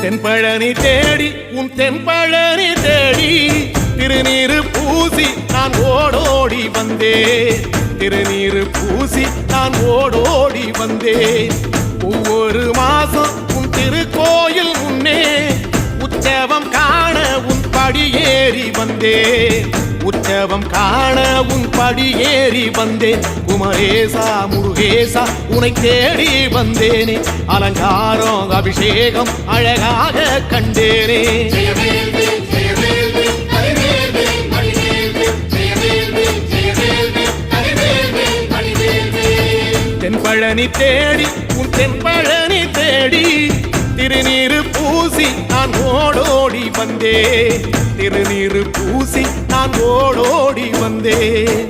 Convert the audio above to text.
தென்பழனி தேடி உன் தென்பழனி தேடி திருநீரு பூசி நான் ஓடோடி வந்தேன். திருநீரு பூசி நான் ஓடோடி வந்தேன். ஒவ்வொரு மாசம் உன் திருக்கோயில் முன்னே உற்சவம் காண உன் படியேறி வந்தேன். உற்சவம் காண உன் படியேறி வந்தேன். குமரேசா முருகேசா உனை தேடி வந்தேனே. அலங்காரம் அபிஷேகம் அழகாக கண்டேனே. தென்பழனி தேடி உன் தென்பழனி தேடி திருநீரு பூசி நான் ஓடோடி வந்தேன். திருநீரு பூசி நான் ஓடோடி வந்தேன்.